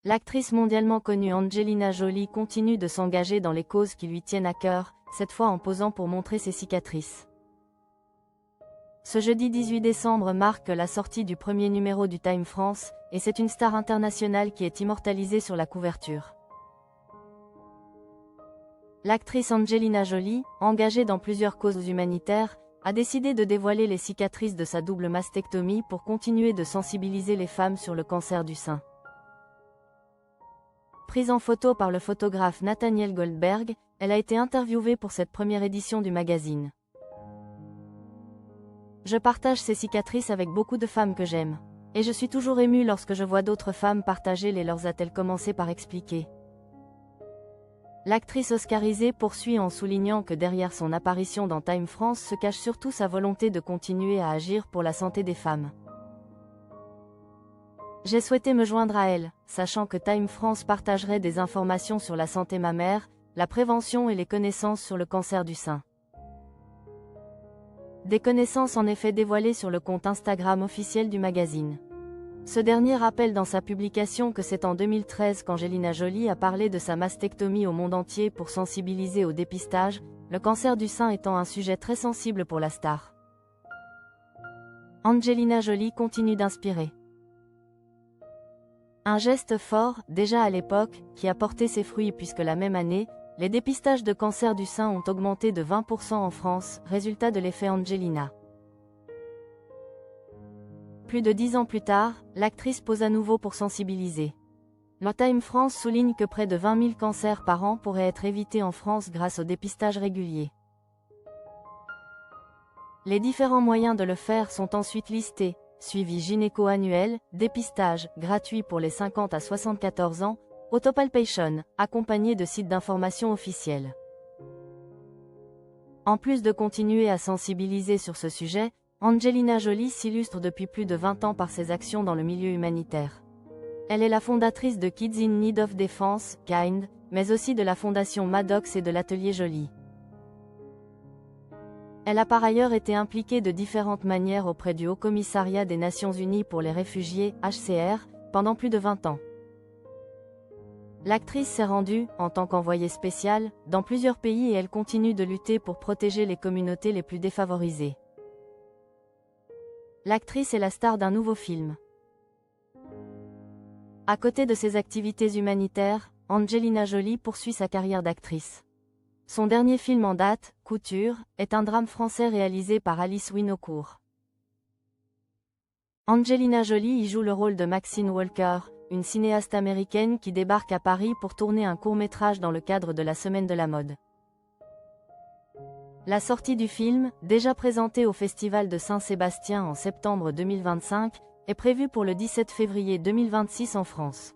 L'actrice mondialement connue Angelina Jolie continue de s'engager dans les causes qui lui tiennent à cœur, cette fois en posant pour montrer ses cicatrices. Ce jeudi 18 décembre marque la sortie du premier numéro du Time France, et c'est une star internationale qui est immortalisée sur la couverture. L'actrice Angelina Jolie, engagée dans plusieurs causes humanitaires, a décidé de dévoiler les cicatrices de sa double mastectomie pour continuer de sensibiliser les femmes sur le cancer du sein. Prise en photo par le photographe Nathaniel Goldberg, elle a été interviewée pour cette première édition du magazine. Je partage ces cicatrices avec beaucoup de femmes que j'aime. Et je suis toujours émue lorsque je vois d'autres femmes partager les leurs, a-t-elle commencé par expliquer. L'actrice oscarisée poursuit en soulignant que derrière son apparition dans Time France se cache surtout sa volonté de continuer à agir pour la santé des femmes. J'ai souhaité me joindre à elle, sachant que Time France partagerait des informations sur la santé mammaire, la prévention et les connaissances sur le cancer du sein. Des connaissances en effet dévoilées sur le compte Instagram officiel du magazine. Ce dernier rappelle dans sa publication que c'est en 2013 qu'Angelina Jolie a parlé de sa mastectomie au monde entier pour sensibiliser au dépistage, le cancer du sein étant un sujet très sensible pour la star. Angelina Jolie continue d'inspirer. Un geste fort, déjà à l'époque, qui a porté ses fruits puisque la même année, les dépistages de cancer du sein ont augmenté de 20% en France, résultat de l'effet Angelina. Plus de 10 ans plus tard, l'actrice pose à nouveau pour sensibiliser. Le Time France souligne que près de 20 000 cancers par an pourraient être évités en France grâce au dépistage régulier. Les différents moyens de le faire sont ensuite listés: suivi gynéco annuel, dépistage gratuit pour les 50 à 74 ans, autopalpation, accompagné de sites d'information officiels. En plus de continuer à sensibiliser sur ce sujet, Angelina Jolie s'illustre depuis plus de 20 ans par ses actions dans le milieu humanitaire. Elle est la fondatrice de Kids in Need of Defense, KIND, mais aussi de la fondation Maddox et de l'atelier Jolie. Elle a par ailleurs été impliquée de différentes manières auprès du Haut-Commissariat des Nations Unies pour les réfugiés, HCR, pendant plus de 20 ans. L'actrice s'est rendue, en tant qu'envoyée spéciale, dans plusieurs pays et elle continue de lutter pour protéger les communautés les plus défavorisées. L'actrice est la star d'un nouveau film. À côté de ses activités humanitaires, Angelina Jolie poursuit sa carrière d'actrice. Son dernier film en date, Couture, est un drame français réalisé par Alice Winocourt. Angelina Jolie y joue le rôle de Maxine Walker, une cinéaste américaine qui débarque à Paris pour tourner un court-métrage dans le cadre de la Semaine de la mode. La sortie du film, déjà présentée au Festival de Saint-Sébastien en septembre 2025, est prévue pour le 17 février 2026 en France.